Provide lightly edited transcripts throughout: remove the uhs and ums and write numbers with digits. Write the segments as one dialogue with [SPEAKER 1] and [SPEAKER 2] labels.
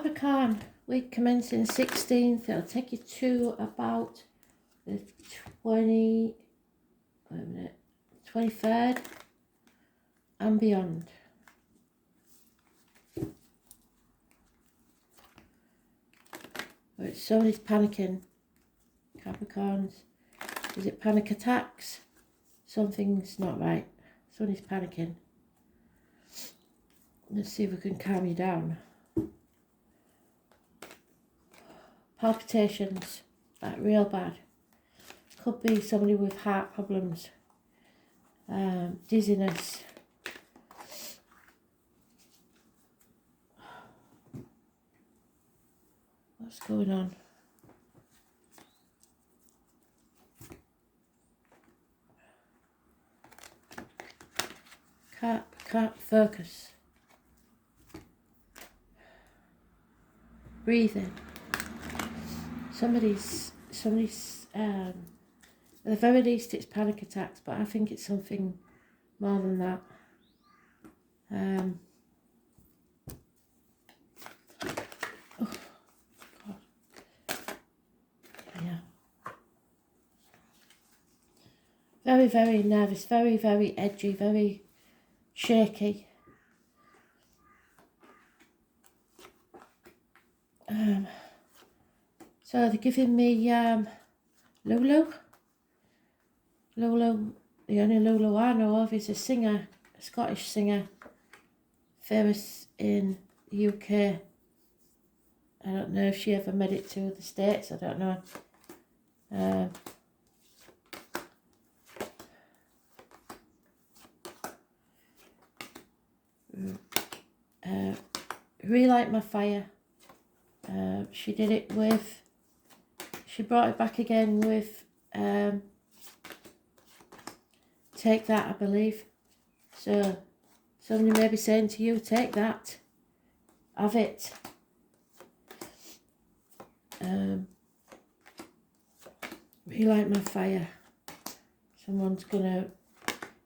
[SPEAKER 1] Capricorn, week commencing 16th. It'll take you to about the 23rd and beyond. But somebody's panicking. Capricorns. Is it panic attacks? Something's not right. Somebody's panicking. Let's see if we can calm you down. Palpitations, like real bad. Could be somebody with heart problems. Dizziness. What's going on? Can't focus. Breathing. Somebody's at the very least it's panic attacks, but I think it's something more than that. Oh God. Yeah. Very, very nervous, very, very edgy, very shaky. So they're giving me Lulu. Lulu, the only Lulu I know of is a singer, a Scottish singer, famous in the UK. I don't know if she ever made it to the States, I don't know. Relight My Fire. She did it with, she brought it back again with Take That, I believe. So somebody may be saying to you, take that, have it. Relight My Fire. Someone's gonna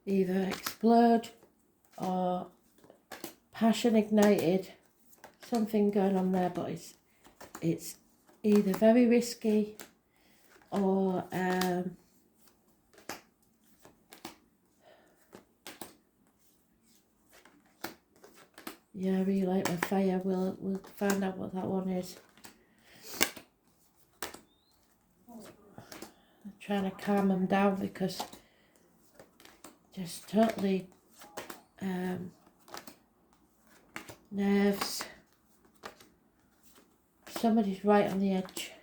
[SPEAKER 1] either explode or passion ignited. Something going on there, but it's either very risky or yeah, Relight My Fire. We'll find out what that one is. I'm trying to calm them down because just totally nerves. Somebody's right on the edge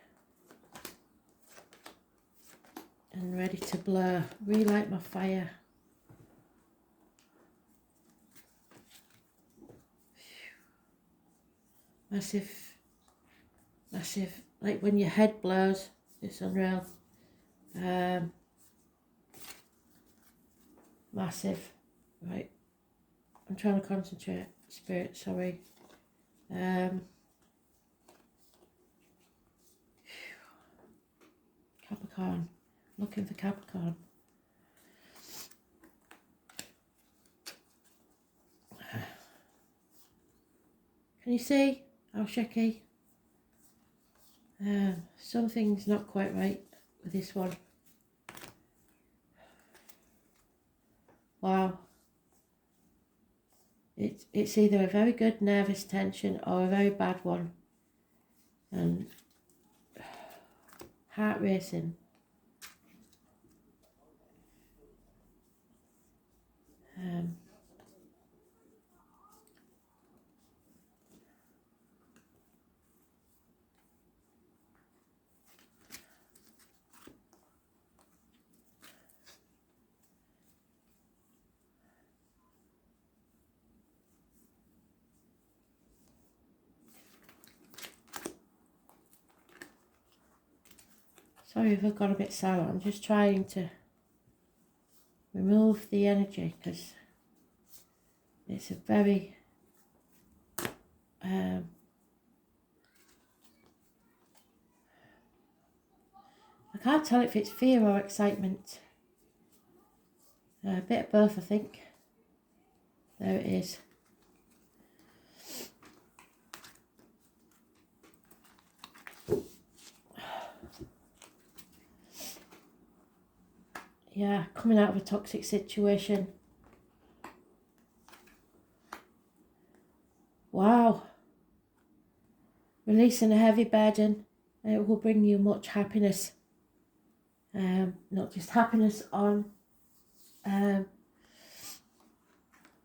[SPEAKER 1] and ready to blur. Relight My Fire. Massive, massive, like when your head blows, it's unreal. Massive, right, I'm trying to concentrate, Spirit, sorry. Capricorn, looking for Capricorn. Can you see how shaky? Something's not quite right with this one. Wow. It's either a very good nervous tension or a very bad one. And heart racing. Sorry if I've got a bit silent. I'm just trying to remove the energy because it's a very I can't tell if it's fear or excitement. A bit of both, I think. There it is. Yeah, coming out of a toxic situation. Wow. Releasing a heavy burden, and it will bring you much happiness. Not just happiness on a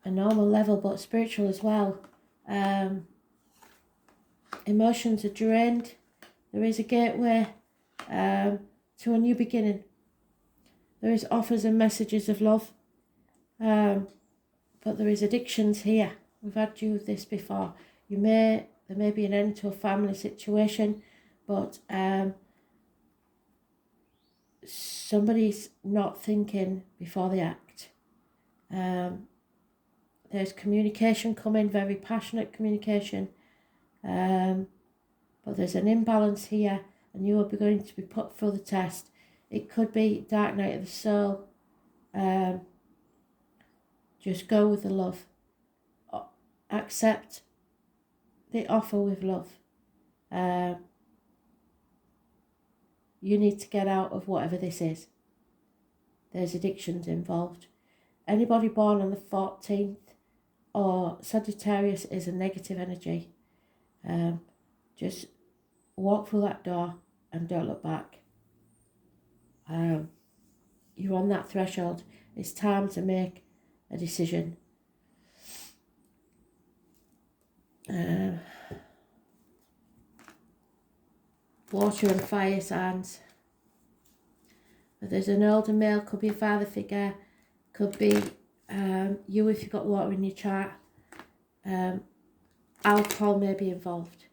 [SPEAKER 1] normal level, but spiritual as well. Emotions are drained. There is a gateway to a new beginning. There is offers and messages of love, but there is addictions here. We've had you with this before. There may be an end to a family situation, but somebody's not thinking before they act. There's communication coming, very passionate communication, but there's an imbalance here, and you are going to be put through the test. It could be dark night of the soul. Just go with the love. Accept the offer with love. You need to get out of whatever this is. There's addictions involved. Anybody born on the 14th or Sagittarius is a negative energy. Just walk through that door and don't look back. You're on that threshold. It's time to make a decision. Water and fire signs. There's an older male, could be a father figure, could be you if you've got water in your chart. Alcohol may be involved.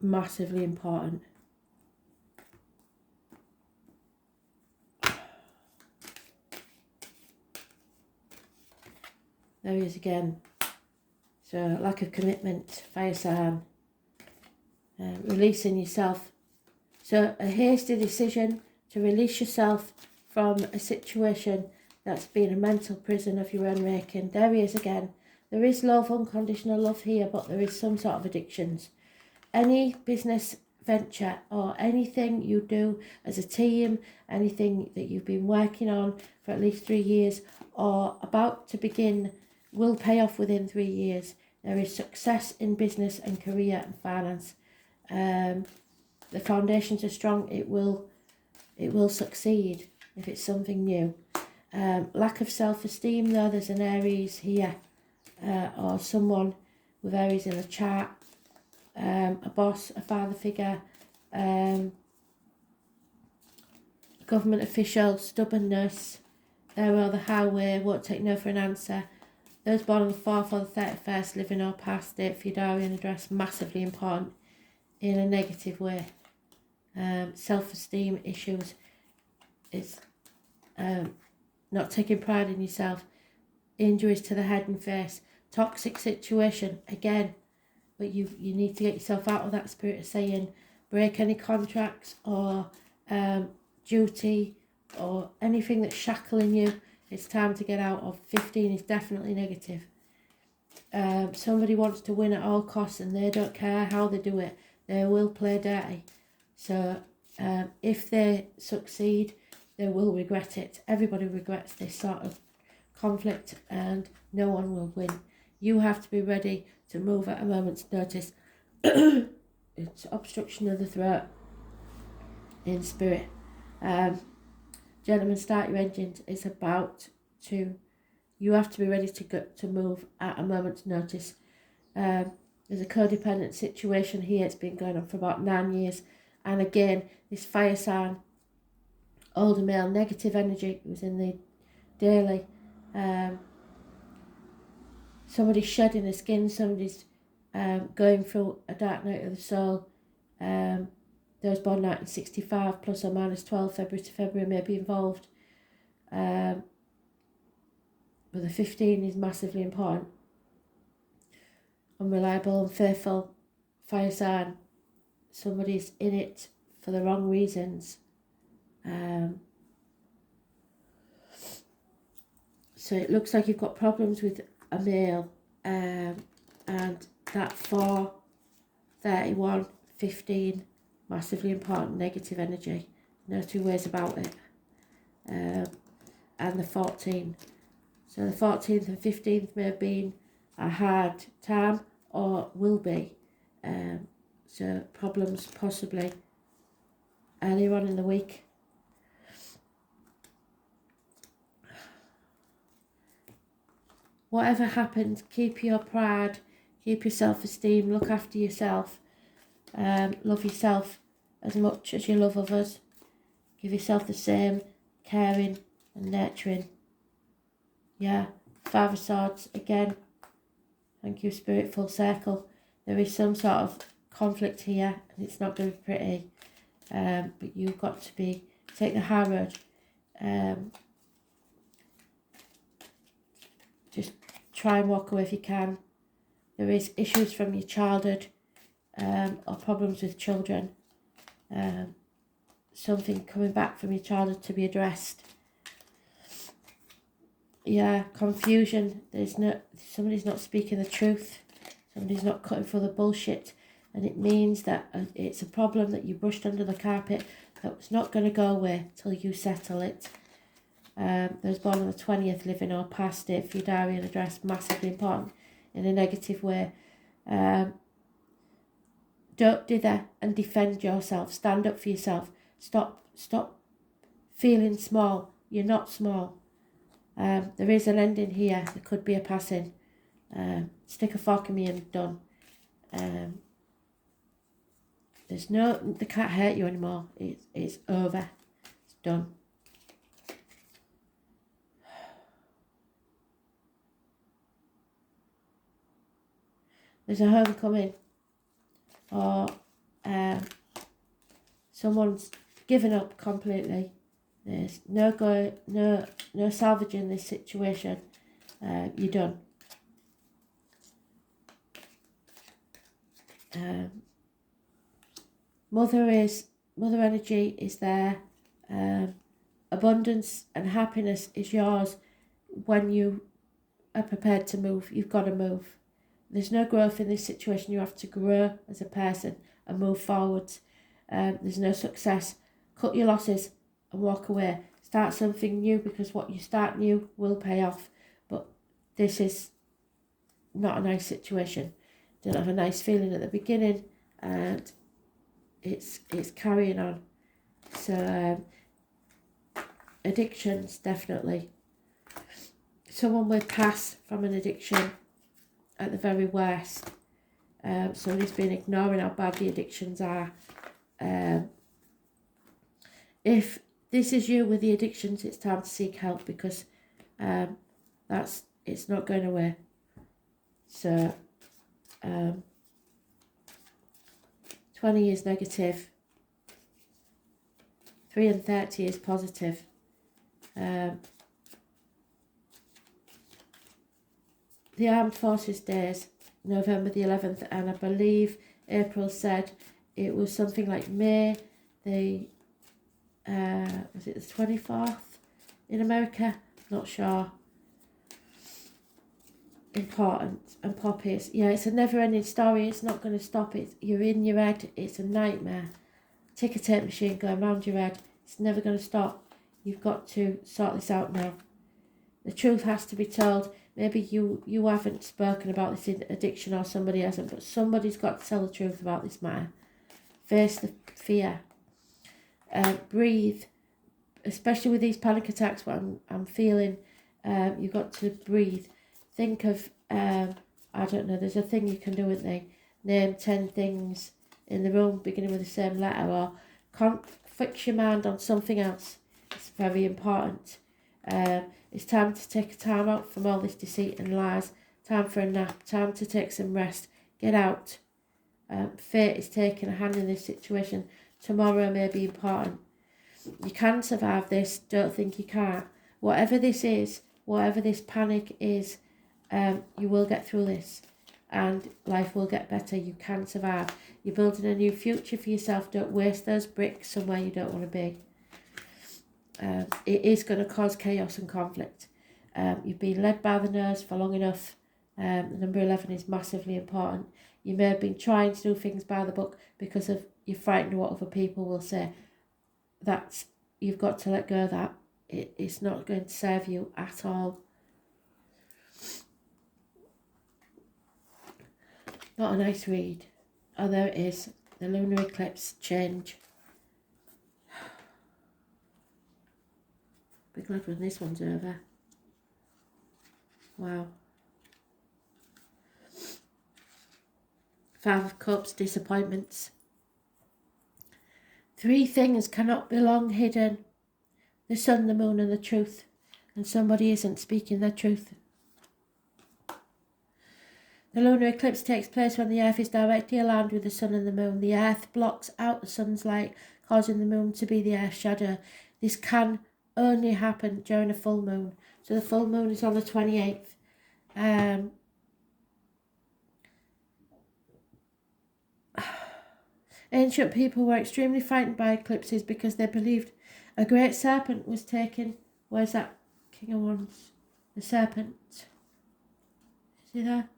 [SPEAKER 1] Massively important. There he is again. So lack of commitment, fire sign, releasing yourself. So a hasty decision to release yourself from a situation that's been a mental prison of your own making. There he is again. There is love, unconditional love here, but there is some sort of addictions. Any business venture or anything you do as a team, anything that you've been working on for at least 3 years or about to begin will pay off within 3 years. There is success in business and career and finance. The foundations are strong. It will succeed if it's something new. Lack of self-esteem though, there's an Aries here, or someone with Aries in the chart, a boss, a father figure, government official, stubbornness, they're on the highway, won't take no for an answer. Those born on the 4th or the 31st, living or past date for your diary and address, massively important in a negative way. Self-esteem issues is not taking pride in yourself, injuries to the head and face, toxic situation again, but you need to get yourself out of that spirit of saying break any contracts or duty or anything that's shackling you. It's time to get out of. 15 is definitely negative. Somebody wants to win at all costs and they don't care how they do it. They will play dirty. So if they succeed, they will regret it. Everybody regrets this sort of conflict and no one will win. You have to be ready to move at a moment's notice. It's obstruction of the throat in spirit. Gentlemen, start your engines. It's about to. You have to be ready to move at a moment's notice. There's a codependent situation here. It's been going on for about 9 years. And again, this fire sign, older male, negative energy was in the daily. Somebody's shedding their skin. Somebody's going through a dark night of the soul. Those born 1965 plus or minus 12 February to February may be involved. But the 15 is massively important. Unreliable, unfaithful, fire sign. Somebody's in it for the wrong reasons. So it looks like you've got problems with a male. And that 4, 31, 15... massively important negative energy. No two ways about it. And the 14th. So the 14th and 15th may have been a hard time, or will be. So problems possibly earlier on in the week. Whatever happens, keep your pride, keep your self-esteem, look after yourself, love yourself as much as you love others. Give yourself the same caring and nurturing. Yeah, Five of Swords again. Thank you, Spirit, full circle. There is some sort of conflict here, and it's not going to be pretty. But you've got to take the high road. Just try and walk away if you can. There is issues from your childhood, or problems with children. Something coming back from your childhood to be addressed. Yeah, confusion. Somebody's not speaking the truth. Somebody's not cutting through the bullshit. And it means that it's a problem that you brushed under the carpet that's not going to go away till you settle it. Those born on the 20th, living or past it, for your diary and address, massively important in a negative way. Don't dither and defend yourself. Stand up for yourself. Stop feeling small. You're not small. There is an ending here. There could be a passing. Stick a fork in me and done. They can't hurt you anymore. It's over. It's done. There's a homecoming, or someone's given up completely. There's no salvaging this situation. You're done. Mother energy is there. Abundance and happiness is yours when you are prepared to move. You've got to move. There's no growth in this situation. You have to grow as a person and move forwards. There's no success. Cut your losses and walk away. Start something new, because what you start new will pay off. But this is not a nice situation. Didn't have a nice feeling at the beginning, and it's carrying on. So addictions, definitely. Someone will pass from an addiction at the very worst. Somebody's been ignoring how bad the addictions are. If this is you with the addictions, it's time to seek help, because it's not going away. So 20 is negative. 3 and 30 is positive. The Armed Forces Days, November the 11th, and I believe April said it was something like May the was it the 24th in America? Not sure. Important. And poppies. Yeah, it's a never-ending story. It's not going to stop. You're in your head. It's a nightmare. Ticker tape machine going round your head. It's never going to stop. You've got to sort this out now. The truth has to be told. Maybe you haven't spoken about this addiction, or somebody hasn't, but somebody's got to tell the truth about this matter. Face the fear. Breathe. Especially with these panic attacks, what I'm feeling, you've got to breathe. Think of, I don't know, there's a thing you can do with me. Name 10 things in the room beginning with the same letter, or fix your mind on something else. It's very important. It's time to take a time out from all this deceit and lies. Time for a nap. Time to take some rest. Get out. Fate is taking a hand in this situation. Tomorrow may be important. You can survive this. Don't think you can't. Whatever this is, whatever this panic is, you will get through this, and life will get better. You can survive. You're building a new future for yourself. Don't waste those bricks somewhere you don't want to be. It is going to cause chaos and conflict. You've been led by the nose for long enough. The number 11 is massively important. You may have been trying to do things by the book because of you're frightened of what other people will say. that's, you've got to let go of that. It's not going to serve you at all. Not a nice read. Oh, there it is. The lunar eclipse change. Be glad when this one's over. Wow. Five of Cups, disappointments. Three things cannot be long hidden. The sun, the moon and the truth. And somebody isn't speaking their truth. The lunar eclipse takes place when the earth is directly aligned with the sun and the moon. The earth blocks out the sun's light, causing the moon to be the earth's shadow. This can only happen during a full moon. So the full moon is on the 28th. Ancient people were extremely frightened by eclipses because they believed a great serpent was taken. Where's that King of Wands? The serpent. Is he there?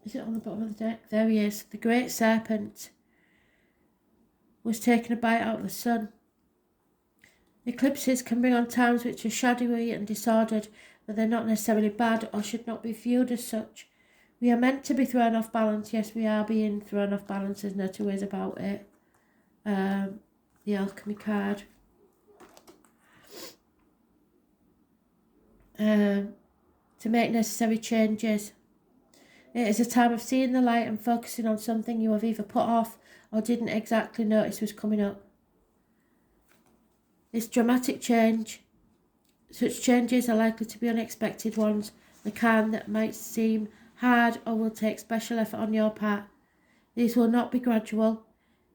[SPEAKER 1] Is it on the bottom of the deck? There he is. The great serpent was taking a bite out of the sun. Eclipses can bring on times which are shadowy and disordered, but they're not necessarily bad or should not be viewed as such. We are meant to be thrown off balance. Yes, we are being thrown off balance. There's no two ways about it. The Alchemy card. To make necessary changes. It is a time of seeing the light and focusing on something you have either put off or didn't exactly notice was coming up. This dramatic change. Such changes are likely to be unexpected ones, the kind that might seem hard or will take special effort on your part. These will not be gradual,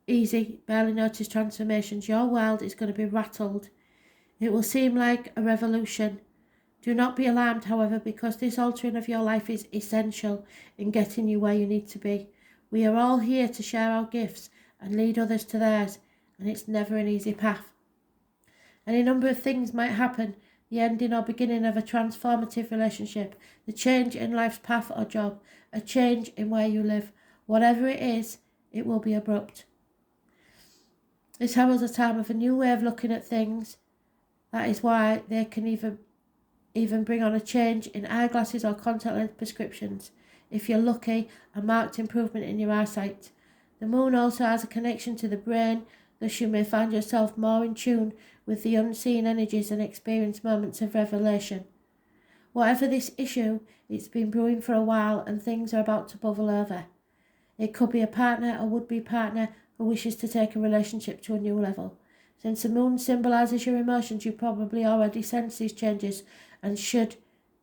[SPEAKER 1] easy, barely noticed transformations. Your world is going to be rattled. It will seem like a revolution. Do not be alarmed, however, because this altering of your life is essential in getting you where you need to be. We are all here to share our gifts and lead others to theirs, and it's never an easy path. Any number of things might happen: the ending or beginning of a transformative relationship, the change in life's path or job, a change in where you live. Whatever it is, it will be abrupt. This heralds a time of a new way of looking at things. That is why they can even bring on a change in eyeglasses or contact lens prescriptions. If you're lucky, a marked improvement in your eyesight. The moon also has a connection to the brain, thus you may find yourself more in tune with the unseen energies and experience moments of revelation. Whatever this issue, it's been brewing for a while and things are about to bubble over. It could be a partner or would-be partner who wishes to take a relationship to a new level. Since the moon symbolises your emotions, you probably already sense these changes and should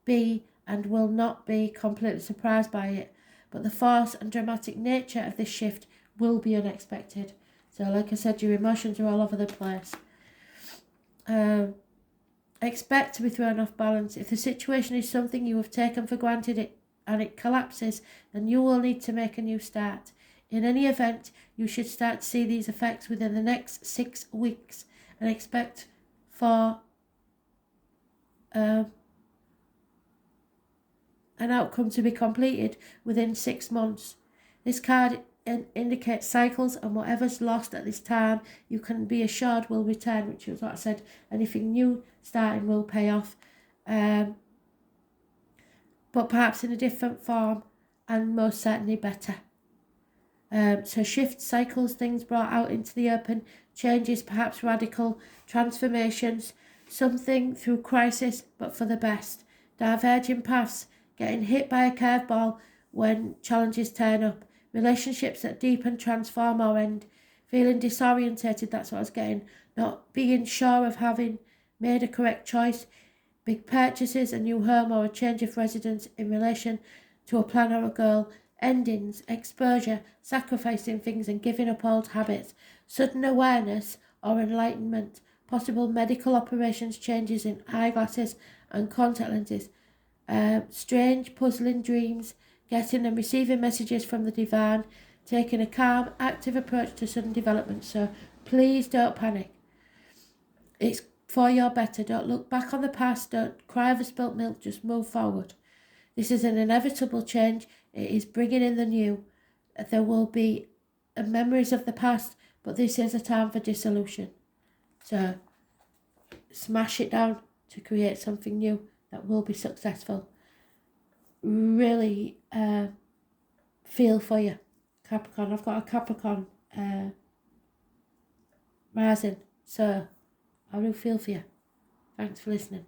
[SPEAKER 1] be and will not be completely surprised by it. But the force and dramatic nature of this shift will be unexpected. So like I said, your emotions are all over the place. Expect to be thrown off balance. If the situation is something you have taken for granted and it collapses, then you will need to make a new start. In any event, you should start to see these effects within the next 6 weeks and expect for an outcome to be completed within 6 months. This card indicates cycles, and whatever's lost at this time, you can be assured will return, which is what I said. Anything new starting will pay off, but perhaps in a different form and most certainly better. So shifts, cycles, things brought out into the open, changes, perhaps radical transformations, something through crisis but for the best, diverging paths, getting hit by a curveball when challenges turn up, relationships that deepen, transform or end, feeling disorientated, that's what I was getting, not being sure of having made a correct choice, big purchases, a new home or a change of residence in relation to a plan or a goal, endings, exposure, sacrificing things and giving up old habits, sudden awareness or enlightenment, possible medical operations, changes in eyeglasses and contact lenses, strange puzzling dreams, getting and receiving messages from the divine, taking a calm, active approach to sudden development. So please don't panic. It's for your better. Don't look back on the past. Don't cry over spilt milk. Just move forward. This is an inevitable change. It is bringing in the new. There will be memories of the past, But this is a time for dissolution. So smash it down to create something new that will be successful. Really feel for you, Capricorn. I've got a Capricorn rising, so I will feel for you. Thanks for listening.